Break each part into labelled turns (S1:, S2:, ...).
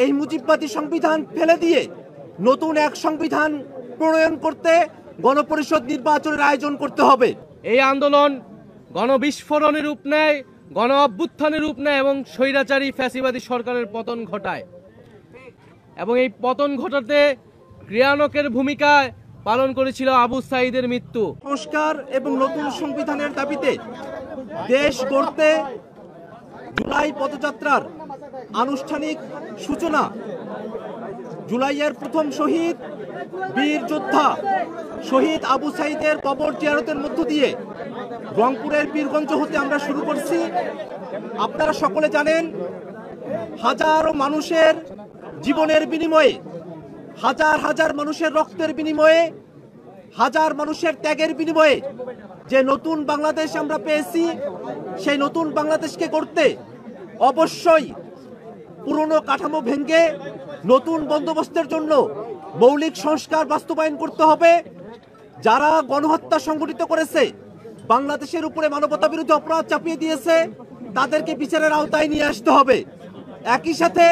S1: এই মুজিববাদী সংবিধান ফেলে দিয়ে নতুন এক সংবিধান প্রণয়ন করতে গণপরিষদ নির্বাচনের আয়োজন করতে হবে।
S2: এই আন্দোলন গণবিস্ফোরণের রূপ নেয়, গণ অভ্যুত্থানের রূপ নেয় এবং স্বৈরাচারী ফ্যাসিবাদী সরকারের পতন ঘটায়। এবং এই পতন ঘটাতে ক্রিয়ানকের ভূমিকা পালন করেছিল আবু সাঈদের মৃত্যু।
S1: সংস্কার এবং নতুন সংবিধানের দাবিতে দেশ গড়তে জুলাই পদযাত্রার আনুষ্ঠানিক সূচনা জুলাইয়ের প্রথম শহীদ বীর যোদ্ধা শহীদ আবু সাঈদের কবর জিয়ারতের মধ্য দিয়ে রংপুরের পীরগঞ্জ হতে আমরা শুরু করছি। আপনারা সকলে জানেন, হাজারো মানুষের জীবনের বিনিময়ে, হাজার হাজার মানুষের রক্তের বিনিময়ে, হাজার মানুষের ত্যাগের বিনিময়ে যে নতুন বাংলাদেশ আমরা পেয়েছি, সেই নতুন বাংলাদেশকে করতে অবশ্যই পুরনো কাঠামো ভেঙে নতুন বন্দোবস্তের জন্য মৌলিক সংস্কার বাস্তবায়ন করতে হবে। যারা গণহত্যা সংগঠিত করেছে, বাংলাদেশের উপরে মানবতা বিরোধী অপরাধ চাপিয়ে দিয়েছে, তাদেরকে বিচারের আওতায় নিয়ে আসতে হবে। একই সাথে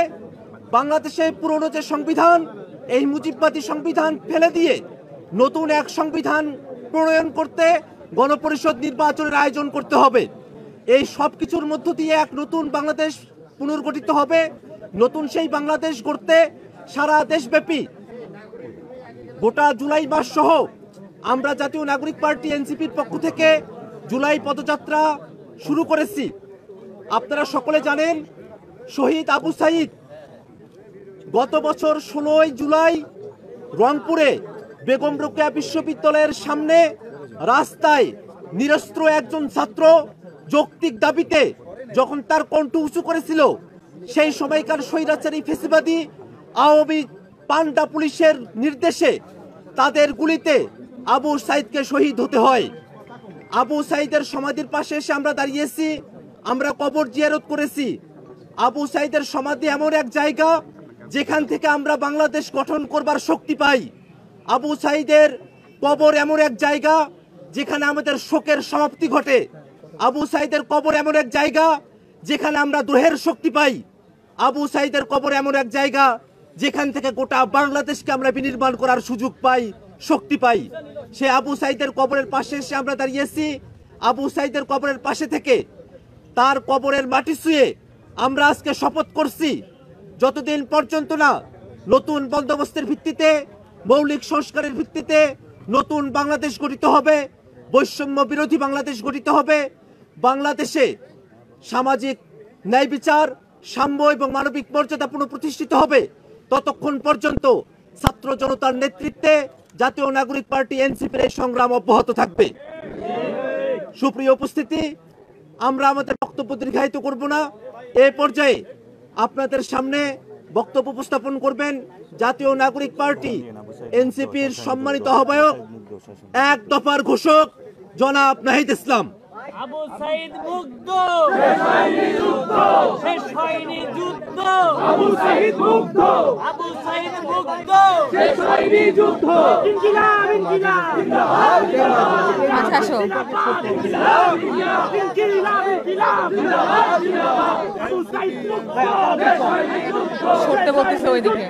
S1: বাংলাদেশের পুরনো যে সংবিধান, এই মুজিববাদী সংবিধান ফেলে দিয়ে নতুন এক সংবিধান প্রণয়ন করতে গণপরিষদ নির্বাচনের আয়োজন করতে হবে। এই সব কিছুর মধ্য দিয়ে এক নতুন বাংলাদেশ পুনর্গঠিত হবে। নতুন সেই বাংলাদেশ গড়তে সারা দেশব্যাপী গোটা জুলাই মাস সহ আমরা জাতীয় নাগরিক পার্টি এনসিপির পক্ষ থেকে জুলাই পদযাত্রা শুরু করেছি। আপনারা সকলে জানেন, শহীদ আবু সাঈদ গত বছর 16 জুলাই রংপুরে বেগম রোকেয়া বিশ্ববিদ্যালয়ের সামনে রাস্তায় নিরস্ত্র একজন ছাত্র যৌক্তিক দাবিতে যখন তার কণ্ঠ উঁচু করেছিল, সেই সময়কার স্বৈরাচারী ফ্যাসিবাদী আওয়ামী পান্ডা পুলিশের নির্দেশে তাদের গুলিতে আবু সাঈদকে শহীদ হতে হয়। আবু সাঈদের সমাধির পাশে এসে আমরা দাঁড়িয়েছি, আমরা কবর জিয়ারত করেছি। আবু সাঈদের সমাধি এমন এক জায়গা যেখান থেকে আমরা বাংলাদেশ গঠন করবার শক্তি পাই। আবু সাঈদের কবর এমন এক জায়গা যেখানে আমাদের শোকের সমাপ্তি ঘটে। আবু সাঈদের কবর এমন এক জায়গা যেখানে আমরা দ্রোহের শক্তি পাই। আবু সাঈদের কবর এমন এক জায়গা যেখান থেকে গোটা বাংলাদেশকে আমরা বিনির্মাণ করার সুযোগ পাই, শক্তি পাই। সে আবু সাঈদের কবরের পাশে এসে আমরা দাঁড়িয়েছি। আবু সাঈদের কবরের পাশে থেকে তার কবরের মাটি ছুঁয়ে আমরা আজকে শপথ করছি, যতদিন পর্যন্ত না নতুন বন্দোবস্তের ভিত্তিতে, মৌলিক সংস্কারের ভিত্তিতে নতুন বাংলাদেশ গঠিত হবে, বৈষম্য বিরোধী বাংলাদেশ গঠিত হবে, বাংলাদেশে সামাজিক ন্যায় বিচার, সাম্য এবং মানবিক মর্যাদা পুনঃপ্রতিষ্ঠিত হবে, ততক্ষণ পর্যন্ত ছাত্র জনতার নেতৃত্বে জাতীয় নাগরিক পার্টি এনসিপির এই সংগ্রাম অব্যাহত থাকবে। সুপ্রিয় উপস্থিতি, আমরা আমাদের বক্তব্য দীর্ঘায়িত করব না। এই পর্যায়ে আপনাদের সামনে বক্তব্য উপস্থাপন করবেন জাতীয় নাগরিক পার্টি এনসিপির সম্মানিত আহ্বায়ক, এক দফার ঘোষক জনাব নাহিদ ইসলাম।
S3: আবু সাঈদ মুগ্ধ, শেষ হয়নি যুদ্ধ, শেষ হয়নি যুদ্ধ। আবু সাঈদ মুগ্ধ, আবু সাঈদ মুগ্ধ, শেষ হয়নি যুদ্ধ। ইনকিলাব, ইনকিলাব, জিন্দাবাদ, জিন্দাবাদ।
S4: আচ্ছা, আসো।
S3: ইনকিলাব, ইনকিলাব, ইনকিলাব, জিন্দাবাদ, জিন্দাবাদ। আবু সাঈদ মুগ্ধ, শেষ হয়নি যুদ্ধ।
S4: সরতে বলতেছে ওইদিকে।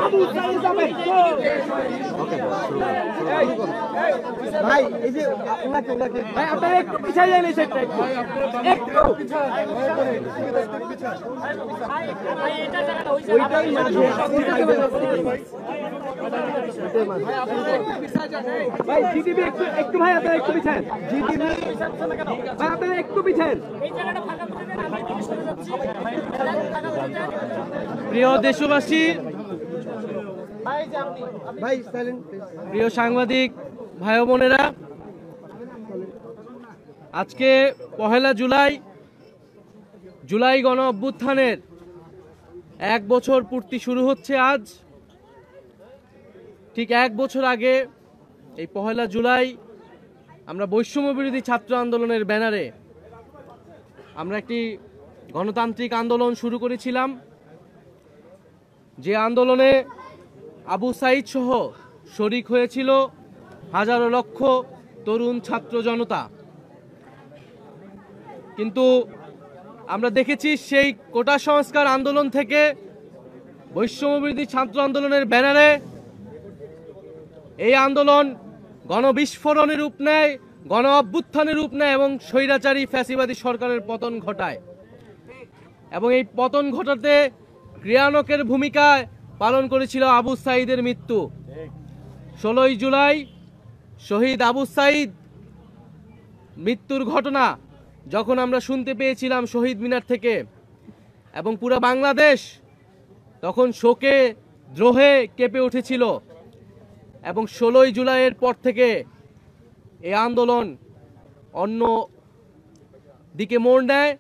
S3: আবু সাঈদ মুগ্ধ।
S1: ভাই, এই যে ওনাকে
S3: ভাই, আপনারা একটু পিছাই যান, এই সাইডটা একটু। ওইটাই মাঝে। ভাই, জিটিভি একটু ভাই, আপনারা একটু পিছান। জিটিভি ভাই, আপনারা একটু পিছান।
S2: প্রিয় দেশবাসী, প্রিয় সাংবাদিক ভাই ও বোনেরা, আজকে 1 জুলাই, জুলাই গণ অভ্যুত্থানের 1 বছর পূর্তি শুরু হচ্ছে আজ। ঠিক 1 বছর আগে এই 1 জুলাই আমরা বৈষম্য বিরোধী ছাত্র আন্দোলনের ব্যানারে আমরা একটি গণতান্ত্রিক আন্দোলন শুরু করেছিলাম, যে আন্দোলনে আবু সাঈদ সহ শরিক হয়েছিল হাজারো লক্ষ তরুণ ছাত্র জনতা। কিন্তু আমরা দেখেছি সেই কোটা সংস্কার আন্দোলন থেকে বৈষম্যবিরোধী ছাত্র আন্দোলনের ব্যানারে এই আন্দোলন গণবিস্ফোরণের রূপ নেয়, গণ অভ্যুত্থানের রূপ নেয় এবং স্বৈরাচারী ফ্যাসিবাদী সরকারের পতন ঘটায়। এবং এই পতন ঘটাতে ক্রিয়ানকের ভূমিকা পালন করেছিল আবু সাঈদের মৃত্যু। 16 জুলাই শহীদ আবু সাঈদ মৃত্যুর ঘটনা যখন আমরা শুনতে পেয়েছিলাম শহীদ মিনার থেকে, এবং পুরো বাংলাদেশ তখন শোকে দ্রোহে কেঁপে উঠেছিল। এবং 16 জুলাইয়ের পর থেকে এই আন্দোলন অন্য দিকে মোড় নেয়।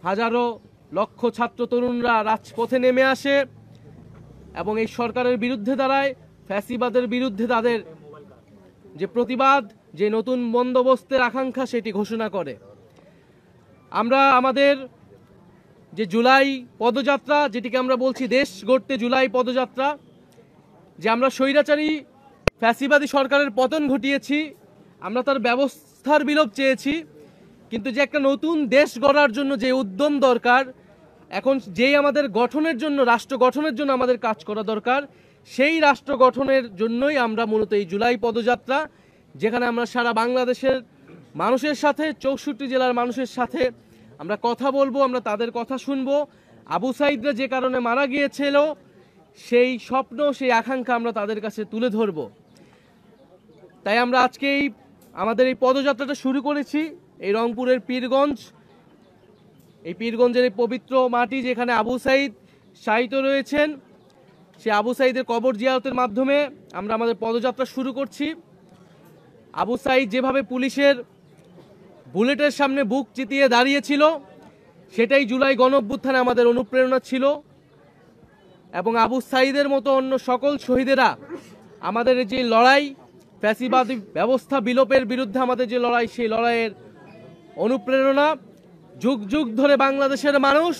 S2: হাজারো লক্ষ ছাত্র তরুণরা রাজপথে নেমে আসে এবং এই সরকারের বিরুদ্ধে দাঁড়ায়, ফ্যাসিবাদের বিরুদ্ধে তাদের যে প্রতিবাদ, যে নতুন বন্দোবস্তের আকাঙ্ক্ষা সেটি ঘোষণা করে। আমরা আমাদের যে জুলাই পদযাত্রা, যেটিকে আমরা বলছি দেশ গড়তে জুলাই পদযাত্রা, যে আমরা স্বৈরাচারী ফ্যাসিবাদী সরকারের পতন ঘটিয়েছি, আমরা তার ব্যবস্থার বিলোপ চেয়েছি, কিন্তু যে একটা নতুন দেশ গড়ার জন্য যে উদ্যম দরকার, এখন যেই আমাদের গঠনের জন্য, রাষ্ট্র গঠনের জন্য আমাদের কাজ করা দরকার, সেই রাষ্ট্র গঠনের জন্যই আমরা মূলত এই জুলাই পদযাত্রা, যেখানে আমরা সারা বাংলাদেশের মানুষের সাথে, 64 জেলার মানুষের সাথে আমরা কথা বলবো, আমরা তাদের কথা শুনবো। আবু সাঈদরা যে কারণে মারা গিয়েছিল সেই স্বপ্ন, সেই আকাঙ্ক্ষা আমরা তাদের কাছে তুলে ধরব। তাই আমরা আজকে আমাদের এই পদযাত্রাটা শুরু করেছি এই রংপুরের পীরগঞ্জ, এই পীরগঞ্জের এই পবিত্র মাটি যেখানে আবু সাঈদ শায়িত রয়েছেন, সে আবু সাঈদের কবর জিয়ারতের মাধ্যমে আমরা আমাদের পদযাত্রা শুরু করছি। আবু সাঈদ যেভাবে পুলিশের বুলেটের সামনে বুক চিতিয়ে দাঁড়িয়েছিল, সেটাই জুলাই গণঅভ্যুত্থানে আমাদের অনুপ্রেরণা ছিল। এবং আবু সাঈদের মতো অন্য সকল শহীদেরা আমাদের যে লড়াই, ফ্যাসিবাদী ব্যবস্থা বিলোপের বিরুদ্ধে আমাদের যে লড়াই, সেই লড়াইয়ের অনুপ্রেরণা। যুগ যুগ ধরে বাংলাদেশের মানুষ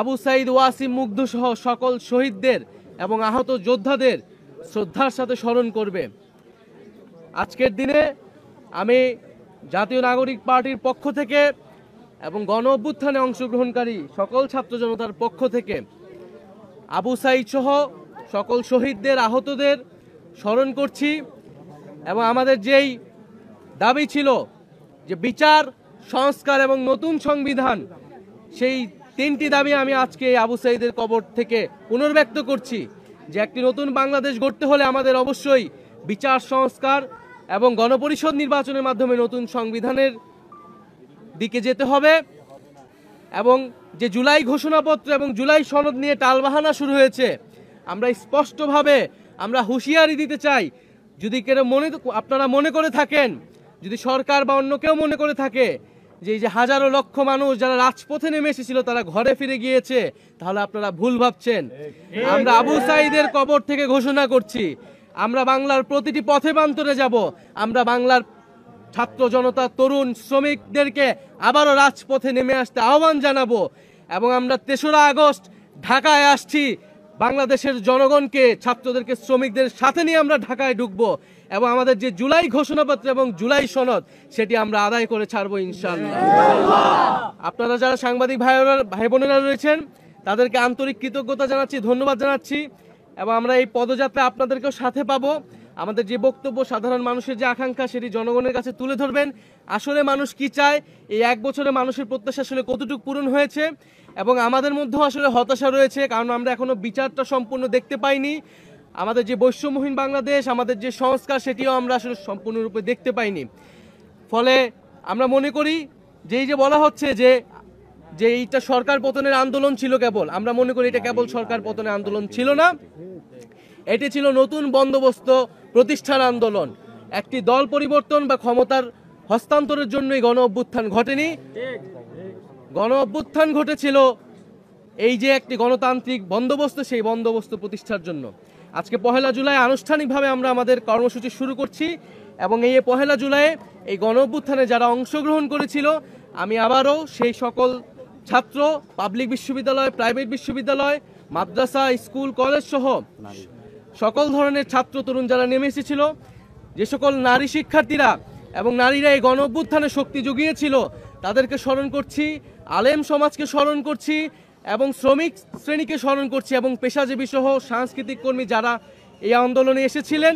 S2: আবু সাঈদ, ওয়াসিম, মুগ্ধ সহ সকল শহীদদের এবং আহত যোদ্ধাদের শ্রদ্ধার সাথে স্মরণ করবে। আজকের দিনে আমি জাতীয় নাগরিক পার্টির পক্ষ থেকে এবং গণ অভ্যুত্থানে অংশগ্রহণকারী সকল ছাত্র জনতার পক্ষ থেকে আবু সাঈদ সহ সকল শহীদদের, আহতদের স্মরণ করছি। এবং আমাদের যেই দাবি ছিল যে বিচার, সংস্কার এবং নতুন সংবিধান, সেই 3টি দাবি আমি আজকে আবু সাঈদের কবর থেকে পুনর্ব্যক্ত করছি। যে একটি নতুন বাংলাদেশ গড়তে হলে আমাদের অবশ্যই বিচার, সংস্কার এবং গণপরিষদ নির্বাচনের মাধ্যমে নতুন সংবিধানের দিকে যেতে হবে। এবং যে জুলাই ঘোষণাপত্র এবং জুলাই সনদ নিয়ে টালবাহানা শুরু হয়েছে, আমরা স্পষ্টভাবে আমরা হুঁশিয়ারি দিতে চাই, যদি কেউ আপনারা মনে করে থাকেন, যদি সরকার বা অন্য কেউ মনে করে থাকে যে এই যে হাজারো লক্ষ মানুষ যারা রাজপথে নেমে এসেছিল তারা ঘরে ফিরে গিয়েছে, তাহলে আপনারা ভুল ভাবছেন। আমরা আবু সাঈদের কবর থেকে ঘোষণা করছি, আমরা বাংলার প্রতিটি পথে প্রান্তরে যাব। আমরা বাংলার ছাত্র জনতা, তরুণ, শ্রমিকদেরকে আবারও রাজপথে নেমে আসতে আহ্বান জানাবো। এবং আমরা 3রা আগস্ট ঢাকায় আসছি, বাংলাদেশের জনগণকে, ছাত্রদেরকে, শ্রমিকদের সাথে নিয়ে আমরা ঢাকায় ঢুকবো এবং আমাদের যে জুলাই ঘোষণাপত্র এবং জুলাই সনদ সেটি আমরা আদায় করে ছাড়বো ইনশাআল্লাহ। আপনারা যারা সাংবাদিক ভাই বোনেরা রয়েছেন তাদেরকে আন্তরিক কৃতজ্ঞতা জানাচ্ছি, ধন্যবাদ জানাচ্ছি। এবং আমরা এই পদযাত্রা আপনাদেরকেও সাথে পাবো। আমাদের যে বক্তব্য, সাধারণ মানুষের যে আকাঙ্ক্ষা, সেটি জনগণের কাছে তুলে ধরবেন। আসলে মানুষ কি চায়, এই 1 বছরে মানুষের প্রত্যাশা আসলে কতটুকু পূরণ হয়েছে। এবং আমাদের মধ্যেও আসলে হতাশা রয়েছে, কারণ আমরা এখনো বিচারটা সম্পূর্ণ দেখতে পাইনি। আমাদের যে বৈষম্যহীন বাংলাদেশ, আমাদের যে সংস্কার, সেটিও আমরা আসলে সম্পূর্ণরূপে দেখতে পাইনি। ফলে আমরা মনে করি যে এই যে বলা হচ্ছে যে এইটা সরকার পতনের আন্দোলন ছিল কেবল, আমরা মনে করি এটা কেবল সরকার পতনের আন্দোলন ছিল না, এটি ছিল নতুন বন্দোবস্ত প্রতিষ্ঠার আন্দোলন। একটি দল পরিবর্তন বা ক্ষমতার হস্তান্তরের জন্যই গণ অভ্যুত্থান ঘটেনি। গণ অভ্যুত্থান ঘটেছিল এই যে একটি গণতান্ত্রিক বন্দোবস্ত, সেই বন্দোবস্ত প্রতিষ্ঠার জন্য। আজকে 1 জুলাই আনুষ্ঠানিকভাবে আমরা আমাদের কর্মসূচি শুরু করছি। এবং এই 1 জুলাই এই গণ অভ্যুত্থানে যারা অংশগ্রহণ করেছিল, আমি আবারও সেই সকল ছাত্র, পাবলিক বিশ্ববিদ্যালয়, প্রাইভেট বিশ্ববিদ্যালয়, মাদ্রাসা, স্কুল, কলেজ সহ সকল ধরনের ছাত্র তরুণ যারা নেমে এসেছিল, যে সকল নারী শিক্ষার্থীরা এবং নারীরা এই গণ অভ্যুত্থানে শক্তি জুগিয়েছিল, তাদেরকে স্মরণ করছি, আলেম সমাজকে স্মরণ করছি এবং শ্রমিক শ্রেণীকে স্মরণ করছি এবং পেশাজীবী সহ সাংস্কৃতিক কর্মী যারা এই আন্দোলনে এসেছিলেন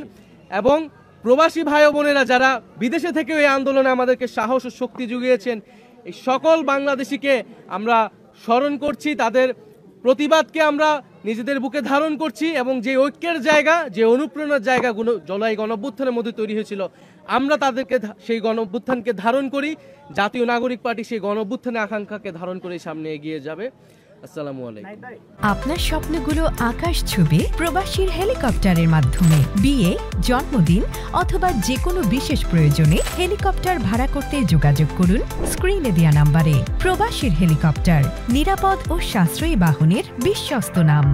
S2: এবং প্রবাসী ভাই বোনেরা যারা বিদেশে থেকেও এই আন্দোলনে আমাদেরকে সাহস ও শক্তি জুগিয়েছেন, এই সকল বাংলাদেশিকে আমরা স্মরণ করছি। তাদের প্রতিবাদকে আমরা নিজেদের বুকে ধারণ করছি এবং যে ঐক্যের জায়গা, যে অনুপ্রেরণার জায়গা জুলাই গণঅভ্যুত্থানের মধ্যে তৈরি হয়েছিল, আমরা তাদেরকে সেই গণঅভ্যুত্থানকে ধারণ করি। জাতীয় নাগরিক পার্টি সেই গণঅভ্যুত্থানের আকাঙ্ক্ষাকে ধারণ করে সামনে এগিয়ে যাবে। আসসালামু আলাইকুম।
S4: আপনার স্বপ্নগুলো আকাশ ছুবে প্রবাসীর হেলিকপ্টারের মাধ্যমে। বিয়ে, জন্মদিন অথবা যে কোনো বিশেষ প্রয়োজনে হেলিকপ্টার ভাড়া করতে যোগাযোগ করুন স্ক্রিনে দেয়া নাম্বারে। প্রবাসীর হেলিকপ্টার, নিরাপদ ও সাশ্রয়ী বাহনের বিশ্বস্ত নাম।